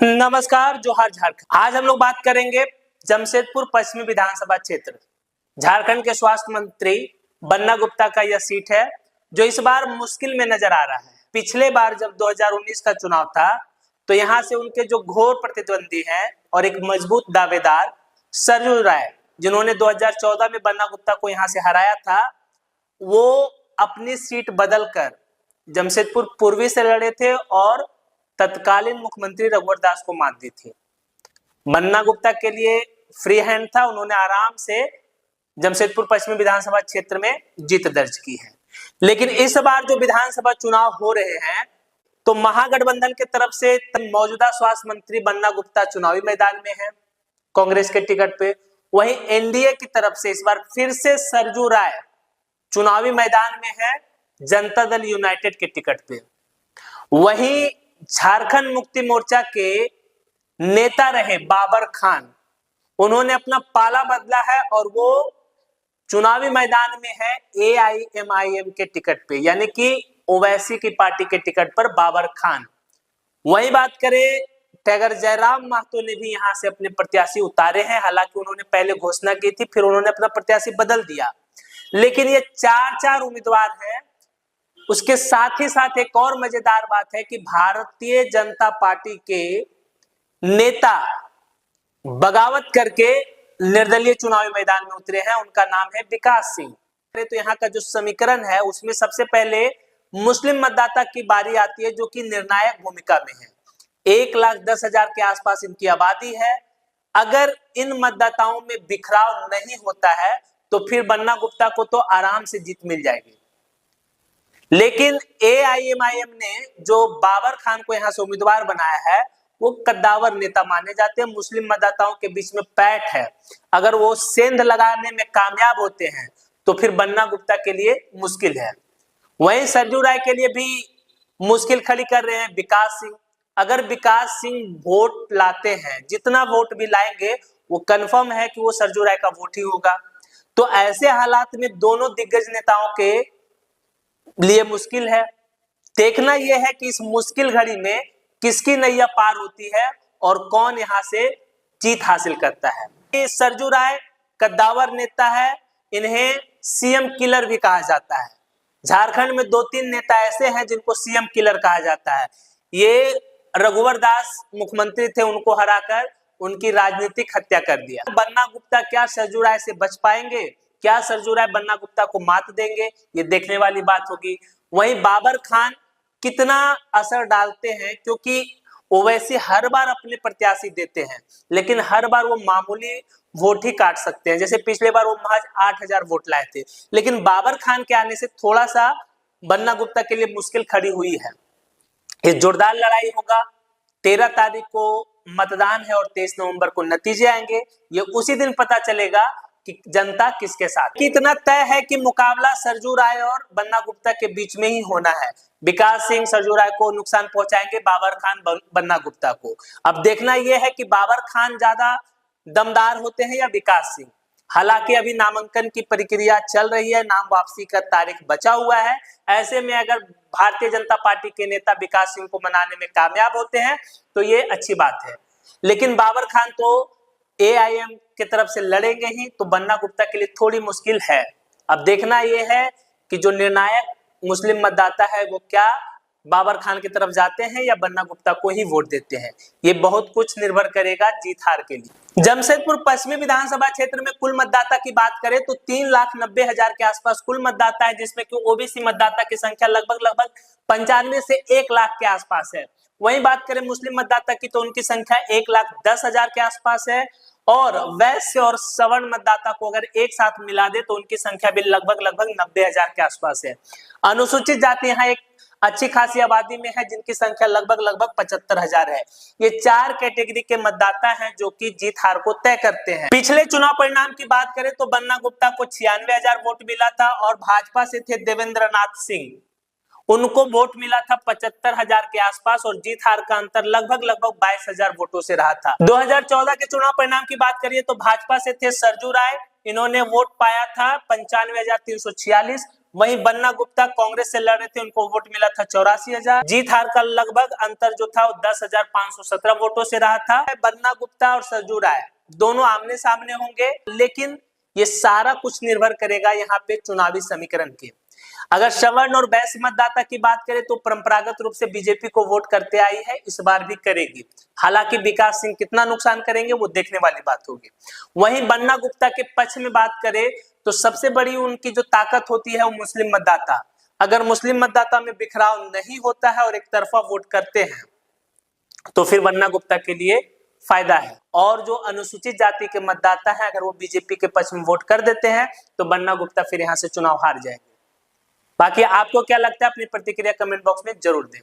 नमस्कार, जोहार झारखंड। आज हम लोग बात करेंगे जमशेदपुर पश्चिमी विधानसभा क्षेत्र। झारखंड के स्वास्थ्य मंत्री बन्ना गुप्ता का यह सीट है जो इस बार मुश्किल में नजर आ रहा है। पिछले बार जब 2019 का चुनाव था तो यहाँ से उनके जो घोर प्रतिद्वंदी हैं और एक मजबूत दावेदार सरयू राय, जिन्होंने 2014 में बन्ना गुप्ता को यहाँ से हराया था, वो अपनी सीट बदलकर जमशेदपुर पूर्वी से लड़े थे और तत्कालीन मुख्यमंत्री रघुवर दास को मात दी थी। बन्ना गुप्ता के लिए फ्री हैंड था, उन्होंने आराम से जमशेदपुर पश्चिमी विधानसभा क्षेत्र में जीत दर्ज की है। लेकिन इस बार जो विधानसभा चुनाव हो रहे हैं तो महागठबंधन की तरफ से मौजूदा स्वास्थ्य मंत्री बन्ना गुप्ता चुनावी मैदान में है कांग्रेस के टिकट पे, वहीं एनडीए की तरफ से इस बार फिर से सरयू राय चुनावी मैदान में है जनता दल यूनाइटेड के टिकट पे। वहीं झारखंड मुक्ति मोर्चा के नेता रहे बाबर खान, उन्होंने अपना पाला बदला है और वो चुनावी मैदान में है एआईएमआईएम के टिकट पे, यानी कि ओवैसी की पार्टी के टिकट पर बाबर खान। वही बात करें टाइगर जयराम महतो ने भी यहां से अपने प्रत्याशी उतारे हैं। हालांकि उन्होंने पहले घोषणा की थी, फिर उन्होंने अपना प्रत्याशी बदल दिया, लेकिन ये चार उम्मीदवार हैं। उसके साथ ही साथ एक और मजेदार बात है कि भारतीय जनता पार्टी के नेता बगावत करके निर्दलीय चुनावी मैदान में उतरे हैं, उनका नाम है विकास सिंह। तो यहाँ का जो समीकरण है उसमें सबसे पहले मुस्लिम मतदाता की बारी आती है जो कि निर्णायक भूमिका में है। 1,10,000 के आसपास इनकी आबादी है। अगर इन मतदाताओं में बिखराव नहीं होता है तो फिर बन्ना गुप्ता को तो आराम से जीत मिल जाएगी। लेकिन एआईएमआईएम ने जो बाबर खान को यहां से उम्मीदवार बनाया है वो कद्दावर नेता माने जाते हैं, मुस्लिम मतदाताओं के बीच में पैठ है। अगर वो सेंध लगाने में कामयाब होते हैं तो फिर बन्ना गुप्ता के लिए मुश्किल है। वहीं सरयू राय के लिए भी मुश्किल खड़ी कर रहे हैं विकास सिंह। अगर विकास सिंह वोट लाते हैं, जितना वोट भी लाएंगे वो कंफर्म है कि वो सरयू राय का वोट ही होगा। तो ऐसे हालात में दोनों दिग्गज नेताओं के लिए मुश्किल है। देखना यह है कि इस मुश्किल घड़ी में किसकी नैया पार होती है और कौन यहां से जीत हासिल करता है। सरयू राय कद्दावर नेता है, इन्हें सीएम किलर भी कहा जाता है। झारखंड में 2-3 नेता ऐसे हैं जिनको सीएम किलर कहा जाता है। ये रघुवर दास मुख्यमंत्री थे, उनको हराकर उनकी राजनीतिक हत्या कर दिया। बन्ना गुप्ता क्या सरयू राय से बच पाएंगे? क्या सरयू राय बन्ना गुप्ता को मात देंगे? ये देखने वाली बात होगी। वहीं बाबर खान कितना असर डालते हैं, क्योंकि ओवैसी हर बार अपने प्रत्याशी देते हैं लेकिन हर बार वो मामूली वोट ही काट सकते हैं। जैसे पिछले बार वो महज 8,000 वोट लाए थे, लेकिन बाबर खान के आने से थोड़ा सा बन्ना गुप्ता के लिए मुश्किल खड़ी हुई है। ये जोरदार लड़ाई होगा। 13 तारीख को मतदान है और 23 नवंबर को नतीजे आएंगे। ये उसी दिन पता चलेगा कि जनता किसके साथ। इतना तय है कि मुकाबला सरयू राय और बन्ना गुप्ता के बीच में ही होना है। विकास सिंह सरयू राय को नुकसान पहुंचाएंगे, बाबर खान बन्ना गुप्ता को। अब देखना यह है कि बाबर खान ज्यादा दमदार होते हैं या विकास सिंह। हालांकि अभी नामांकन की प्रक्रिया चल रही है, नाम वापसी का तारीख बचा हुआ है। ऐसे में अगर भारतीय जनता पार्टी के नेता विकास सिंह को मनाने में कामयाब होते हैं तो ये अच्छी बात है। लेकिन बाबर खान तो एआईएम की तरफ से लड़ेंगे ही, तो बन्ना गुप्ता के लिए थोड़ी मुश्किल है। अब देखना यह है कि जो निर्णायक मुस्लिम मतदाता है वो क्या बाबर खान की तरफ जाते हैं या बन्ना गुप्ता को ही वोट देते हैं। ये बहुत कुछ निर्भर करेगा जीत हार के लिए। जमशेदपुर पश्चिमी विधानसभा क्षेत्र में कुल मतदाता की बात करें तो 3,90,000 के आसपास कुल मतदाता है, जिसमें कि ओबीसी मतदाता की संख्या लगभग 95 से 1 लाख के आसपास है। वहीं बात करें मुस्लिम मतदाता की तो उनकी संख्या 1,10,000 के आसपास है और वैश्य और सवर्ण मतदाता को अगर एक साथ मिला दे तो उनकी संख्या भी लगभग 90,000 के आसपास है। अनुसूचित जाति यहाँ एक अच्छी खासी आबादी में है जिनकी संख्या लगभग 75,000 है। ये 4 कैटेगरी के मतदाता हैं जो कि जीत हार को तय करते हैं। पिछले चुनाव परिणाम की बात करें तो बन्ना गुप्ता को 96,000 वोट मिला था और भाजपा से थे देवेंद्र नाथ सिंह, उनको वोट मिला था 75,000 के आसपास और जीत हार का अंतर लगभग 22,000 वोटों से रहा था। 2014 के चुनाव परिणाम की बात करिए तो भाजपा से थे सरयू राय, इन्होंने वोट पाया था 95,346 वहीं बन्ना गुप्ता कांग्रेस से लड़ रहे थे, उनको वोट मिला था 84,000। जीत हार का लगभग अंतर जो था वो 10,517 वोटों से रहा था। बन्ना गुप्ता और सरजू राय दोनों आमने सामने होंगे, लेकिन ये सारा कुछ निर्भर करेगा यहाँ पे चुनावी समीकरण के। अगर सवर्ण और वैश्य मतदाता की बात करें तो परंपरागत रूप से बीजेपी को वोट करते आई है, इस बार भी करेगी। हालांकि विकास सिंह कितना नुकसान करेंगे वो देखने वाली बात होगी। वहीं बन्ना गुप्ता के पक्ष में बात करें तो सबसे बड़ी उनकी जो ताकत होती है वो मुस्लिम मतदाता। अगर मुस्लिम मतदाता में बिखराव नहीं होता है और एक तरफा वोट करते हैं तो फिर बन्ना गुप्ता के लिए फायदा है। और जो अनुसूचित जाति के मतदाता है, अगर वो बीजेपी के पक्ष में वोट कर देते हैं तो बन्ना गुप्ता फिर यहाँ से चुनाव हार जाएंगे। बाकी आपको क्या लगता है, अपनी प्रतिक्रिया कमेंट बॉक्स में जरूर दें।